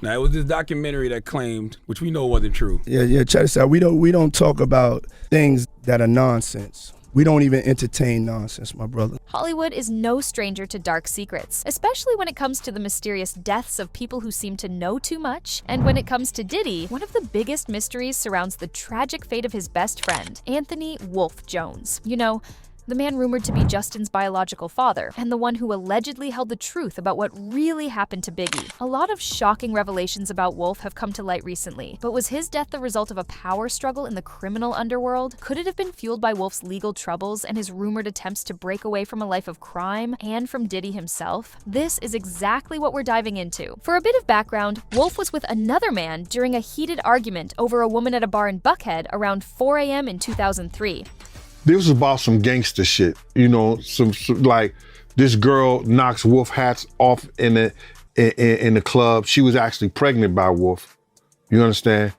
Now, it was this documentary that claimed, which we know wasn't true. Yeah, check this out. We don't talk about things that are nonsense. We don't even entertain nonsense, my brother. Hollywood is no stranger to dark secrets, especially when it comes to the mysterious deaths of people who seem to know too much. And when it comes to Diddy, one of the biggest mysteries surrounds the tragic fate of his best friend, Anthony Wolf Jones. You know, the man rumored to be Justin's biological father, and the one who allegedly held the truth about what really happened to Biggie. A lot of shocking revelations about Wolf have come to light recently, but was his death the result of a power struggle in the criminal underworld? Could it have been fueled by Wolf's legal troubles and his rumored attempts to break away from a life of crime, and from Diddy himself? This is exactly what we're diving into. For a bit of background, Wolf was with another man during a heated argument over a woman at a bar in Buckhead around 4 a.m. in 2003. This was about some gangster shit, you know, some like this girl knocks Wolf hats off in the club. She was actually pregnant by Wolf, you understand?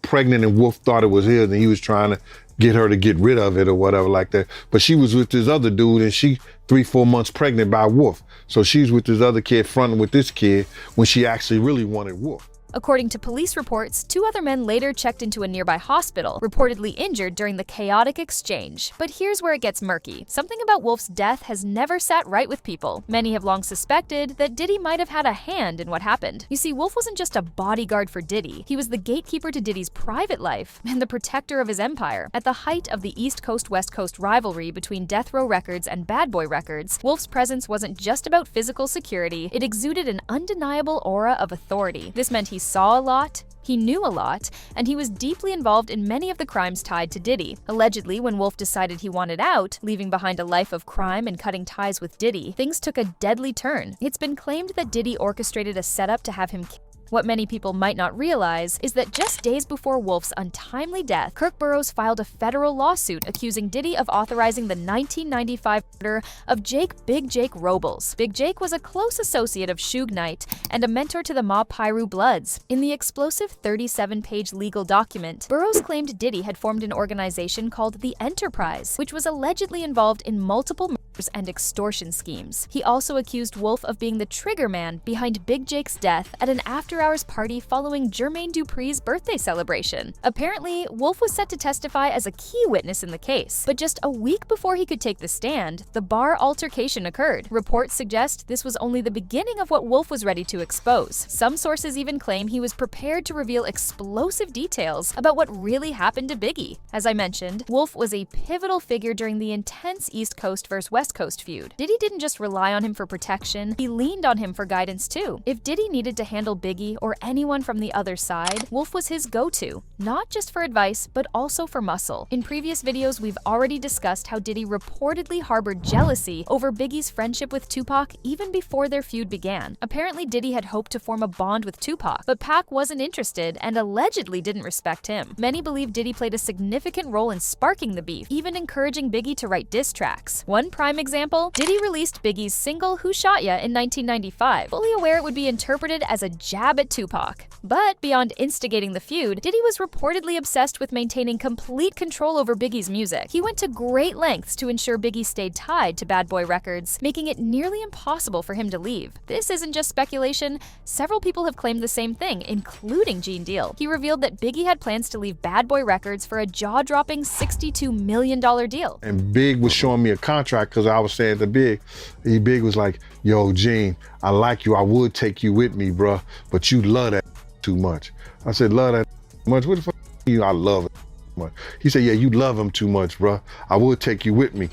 Pregnant, and Wolf thought it was his, and he was trying to get her to get rid of it or whatever like that. But she was with this other dude, and she 3-4 months pregnant by Wolf. So she's with this other kid, fronting with this kid when she actually really wanted Wolf. According to police reports, 2 other men later checked into a nearby hospital, reportedly injured during the chaotic exchange. But here's where it gets murky. Something about Wolf's death has never sat right with people. Many have long suspected that Diddy might have had a hand in what happened. You see, Wolf wasn't just a bodyguard for Diddy. He was the gatekeeper to Diddy's private life and the protector of his empire. At the height of the East Coast-West Coast rivalry between Death Row Records and Bad Boy Records, Wolf's presence wasn't just about physical security. It exuded an undeniable aura of authority. This meant he saw a lot, he knew a lot, and he was deeply involved in many of the crimes tied to Diddy. Allegedly, when Wolf decided he wanted out, leaving behind a life of crime and cutting ties with Diddy, things took a deadly turn. It's been claimed that Diddy orchestrated a setup to have him killed. What many people might not realize is that just days before Wolf's untimely death, Kirk Burroughs filed a federal lawsuit accusing Diddy of authorizing the 1995 murder of Big Jake Robles. Big Jake was a close associate of Suge Knight and a mentor to the Ma Piru Bloods. In the explosive 37-page legal document, Burroughs claimed Diddy had formed an organization called the Enterprise, which was allegedly involved in multiple murders and extortion schemes. He also accused Wolf of being the trigger man behind Big Jake's death at an after-hours party following Jermaine Dupri's birthday celebration. Apparently, Wolf was set to testify as a key witness in the case, but just a week before he could take the stand, the bar altercation occurred. Reports suggest this was only the beginning of what Wolf was ready to expose. Some sources even claim he was prepared to reveal explosive details about what really happened to Biggie. As I mentioned, Wolf was a pivotal figure during the intense East Coast versus West Coast feud. Diddy didn't just rely on him for protection, he leaned on him for guidance too. If Diddy needed to handle Biggie or anyone from the other side, Wolf was his go-to, not just for advice, but also for muscle. In previous videos, we've already discussed how Diddy reportedly harbored jealousy over Biggie's friendship with Tupac even before their feud began. Apparently, Diddy had hoped to form a bond with Tupac, but Pac wasn't interested and allegedly didn't respect him. Many believe Diddy played a significant role in sparking the beef, even encouraging Biggie to write diss tracks. One prime example, Diddy released Biggie's single Who Shot Ya in 1995, fully aware it would be interpreted as a jab at Tupac. But beyond instigating the feud, Diddy was reportedly obsessed with maintaining complete control over Biggie's music. He went to great lengths to ensure Biggie stayed tied to Bad Boy Records, making it nearly impossible for him to leave. This isn't just speculation. Several people have claimed the same thing, including Gene Deal. He revealed that Biggie had plans to leave Bad Boy Records for a jaw-dropping $62 million deal. And Big was showing me a contract because I was saying to Big, Big was like, yo, Gene, I like you. I would take you with me, bruh, but you love that too much. I said, love that much? What the fuck you? I love it much. He said, yeah, you love him too much, bruh. I would take you with me.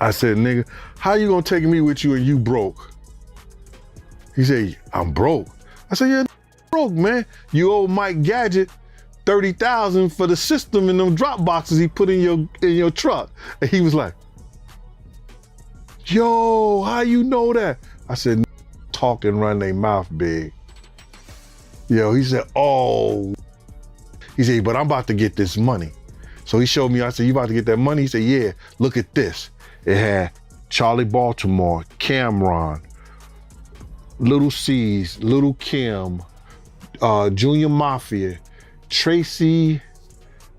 I said, nigga, how you gonna take me with you and you broke? He said, I'm broke. I said, yeah, broke, man. You owe Mike Gadget $30,000 for the system and them drop boxes he put in your truck. And he was like, yo, how you know that? I said, talk and run their mouth, Big. Yo, he said, oh. He said, but I'm about to get this money. So he showed me, I said, you about to get that money? He said, yeah, look at this. It had Charlie Baltimore, Cameron, Little C's, Little Kim, Junior Mafia, Tracy,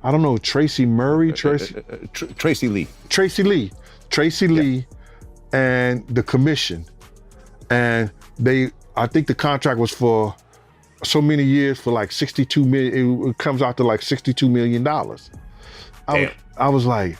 I don't know, Tracy Murray? Tracy Lee. Tracy Lee, and the commission. And they I think the contract was for so many years for like 62 million. It comes out to like $62 million. I was like,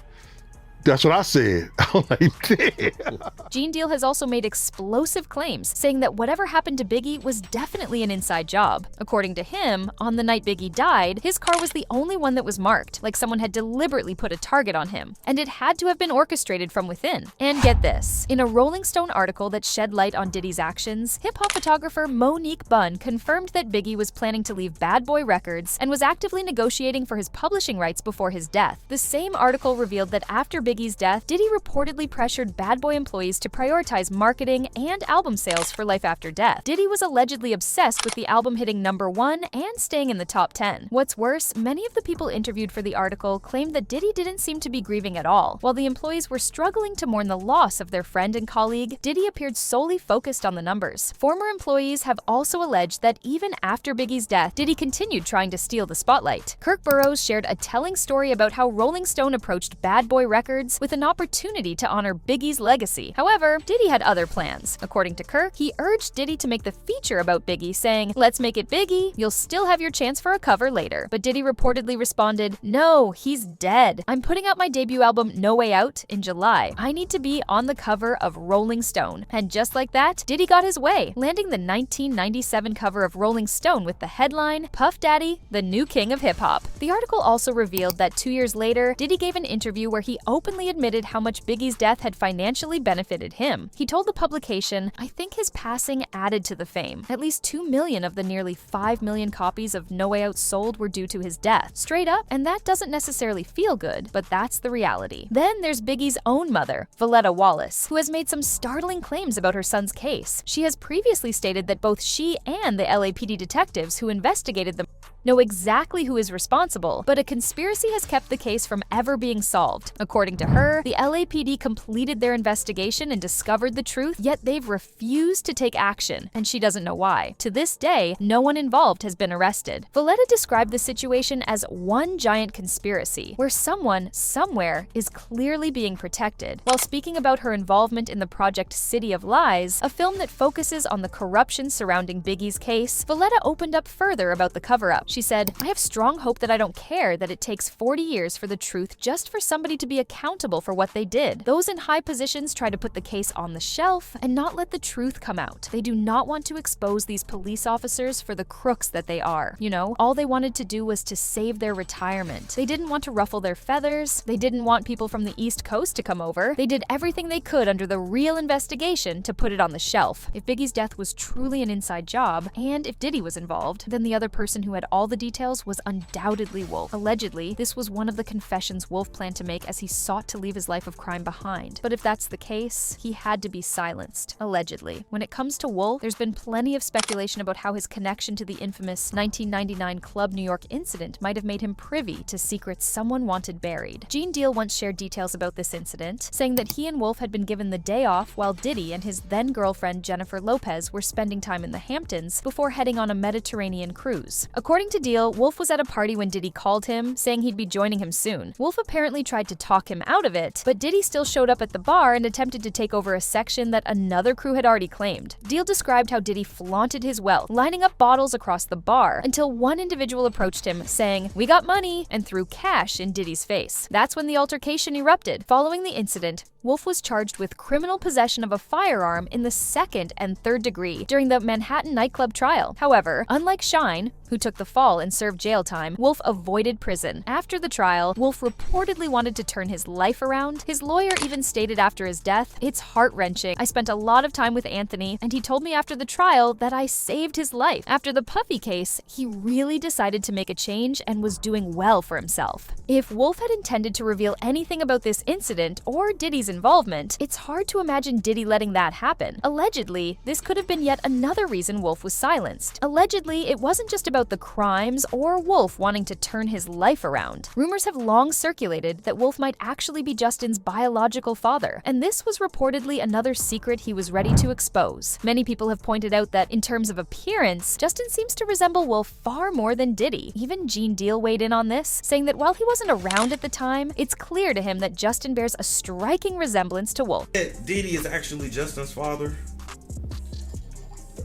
that's what I said. I'm like, damn. Gene Deal has also made explosive claims, saying that whatever happened to Biggie was definitely an inside job. According to him, on the night Biggie died, his car was the only one that was marked, like someone had deliberately put a target on him, and it had to have been orchestrated from within. And get this, in a Rolling Stone article that shed light on Diddy's actions, hip-hop photographer Monique Bunn confirmed that Biggie was planning to leave Bad Boy Records and was actively negotiating for his publishing rights before his death. The same article revealed that after Biggie's death, Diddy reportedly pressured Bad Boy employees to prioritize marketing and album sales for Life After Death. Diddy was allegedly obsessed with the album hitting #1 and staying in the top 10. What's worse, many of the people interviewed for the article claimed that Diddy didn't seem to be grieving at all. While the employees were struggling to mourn the loss of their friend and colleague, Diddy appeared solely focused on the numbers. Former employees have also alleged that even after Biggie's death, Diddy continued trying to steal the spotlight. Kirk Burrows shared a telling story about how Rolling Stone approached Bad Boy Records with an opportunity to honor Biggie's legacy. However, Diddy had other plans. According to Kirk, he urged Diddy to make the feature about Biggie, saying, "Let's make it Biggie, you'll still have your chance for a cover later." But Diddy reportedly responded, "No, he's dead. I'm putting out my debut album No Way Out in July. I need to be on the cover of Rolling Stone." And just like that, Diddy got his way, landing the 1997 cover of Rolling Stone with the headline, "Puff Daddy, the New King of Hip Hop." The article also revealed that 2 years later, Diddy gave an interview where he openly admitted how much Biggie's death had financially benefited him. He told the publication, "I think his passing added to the fame. At least 2 million of the nearly 5 million copies of No Way Out sold were due to his death. Straight up, and that doesn't necessarily feel good, but that's the reality." Then there's Biggie's own mother, Valletta Wallace, who has made some startling claims about her son's case. She has previously stated that both she and the LAPD detectives who investigated the know exactly who is responsible, but a conspiracy has kept the case from ever being solved. According to her, the LAPD completed their investigation and discovered the truth, yet they've refused to take action, and she doesn't know why. To this day, no one involved has been arrested. Valletta described the situation as one giant conspiracy, where someone, somewhere, is clearly being protected. While speaking about her involvement in the project City of Lies, a film that focuses on the corruption surrounding Biggie's case, Valletta opened up further about the cover-up. She said, "I have strong hope that I don't care that it takes 40 years for the truth just for somebody to be accountable for what they did. Those in high positions try to put the case on the shelf and not let the truth come out. They do not want to expose these police officers for the crooks that they are. You know, all they wanted to do was to save their retirement. They didn't want to ruffle their feathers. They didn't want people from the East Coast to come over. They did everything they could under the real investigation to put it on the shelf. If Biggie's death was truly an inside job, and if Diddy was involved, then the other person who had all the details was undoubtedly Wolf. Allegedly, this was one of the confessions Wolf planned to make as he sought to leave his life of crime behind. But if that's the case, he had to be silenced. Allegedly. When it comes to Wolf, there's been plenty of speculation about how his connection to the infamous 1999 Club New York incident might have made him privy to secrets someone wanted buried. Gene Deal once shared details about this incident, saying that he and Wolf had been given the day off while Diddy and his then-girlfriend Jennifer Lopez were spending time in the Hamptons before heading on a Mediterranean cruise. According to Deal, Wolf was at a party when Diddy called him, saying he'd be joining him soon. Wolf apparently tried to talk him out of it, but Diddy still showed up at the bar and attempted to take over a section that another crew had already claimed. Deal described how Diddy flaunted his wealth, lining up bottles across the bar, until one individual approached him, saying, "We got money," and threw cash in Diddy's face. That's when the altercation erupted. Following the incident, Wolf was charged with criminal possession of a firearm in the 2nd and 3rd degree during the Manhattan nightclub trial. However, unlike Shine, who took the fall and served jail time, Wolf avoided prison. After the trial, Wolf reportedly wanted to turn his life around. His lawyer even stated after his death, "It's heart-wrenching. I spent a lot of time with Anthony, and he told me after the trial that I saved his life." After the Puffy case, he really decided to make a change and was doing well for himself. If Wolf had intended to reveal anything about this incident or Diddy's involvement, it's hard to imagine Diddy letting that happen. Allegedly, this could have been yet another reason Wolf was silenced. Allegedly, it wasn't just about the crimes or Wolf wanting to turn his life around. Rumors have long circulated that Wolf might actually be Justin's biological father, and this was reportedly another secret he was ready to expose. Many people have pointed out that in terms of appearance, Justin seems to resemble Wolf far more than Diddy. Even Gene Deal weighed in on this, saying that while he wasn't around at the time, it's clear to him that Justin bears a striking resemblance to Wolf. Diddy is actually Justin's father.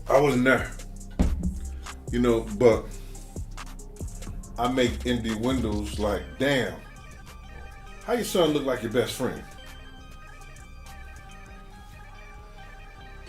I wasn't there. You know, but I make indie windows like, damn, how your son look like your best friend?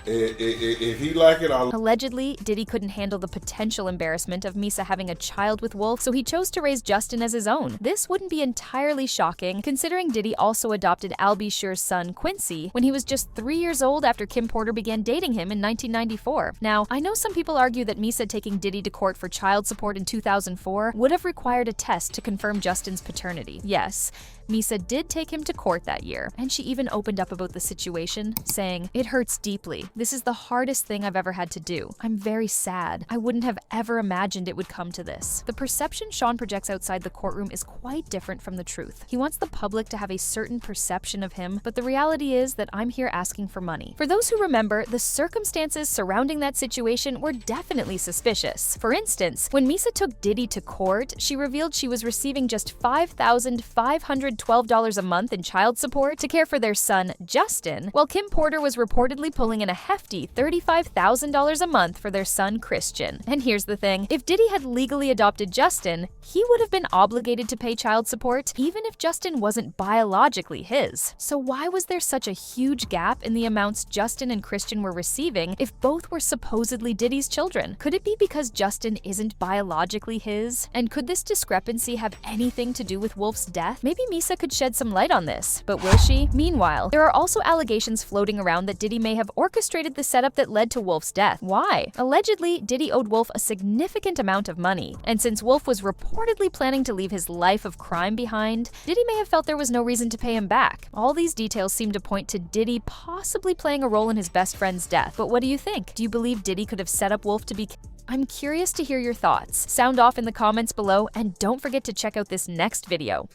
If he like it, I'll... Allegedly, Diddy couldn't handle the potential embarrassment of Misa having a child with Wolf, so he chose to raise Justin as his own. This wouldn't be entirely shocking, considering Diddy also adopted Al B. Sure's son, Quincy, when he was just 3 years old after Kim Porter began dating him in 1994. Now, I know some people argue that Misa taking Diddy to court for child support in 2004 would have required a test to confirm Justin's paternity. Yes, Misa did take him to court that year, and she even opened up about the situation, saying, "It hurts deeply. This is the hardest thing I've ever had to do. I'm very sad. I wouldn't have ever imagined it would come to this." The perception Sean projects outside the courtroom is quite different from the truth. He wants the public to have a certain perception of him, but the reality is that I'm here asking for money. For those who remember, the circumstances surrounding that situation were definitely suspicious. For instance, when Misa took Diddy to court, she revealed she was receiving just $5,512 a month in child support to care for their son, Justin, while Kim Porter was reportedly pulling in a hefty $35,000 a month for their son, Christian. And here's the thing, if Diddy had legally adopted Justin, he would have been obligated to pay child support even if Justin wasn't biologically his. So why was there such a huge gap in the amounts Justin and Christian were receiving if both were supposedly Diddy's children? Could it be because Justin isn't biologically his? And could this discrepancy have anything to do with Wolf's death? Maybe Misa could shed some light on this, but will she? Meanwhile, there are also allegations floating around that Diddy may have orchestrated the setup that led to Wolf's death. Why? Allegedly, Diddy owed Wolf a significant amount of money, and since Wolf was reportedly planning to leave his life of crime behind, Diddy may have felt there was no reason to pay him back. All these details seem to point to Diddy possibly playing a role in his best friend's death. But what do you think? Do you believe Diddy could have set up Wolf to be... I'm curious to hear your thoughts. Sound off in the comments below, and don't forget to check out this next video.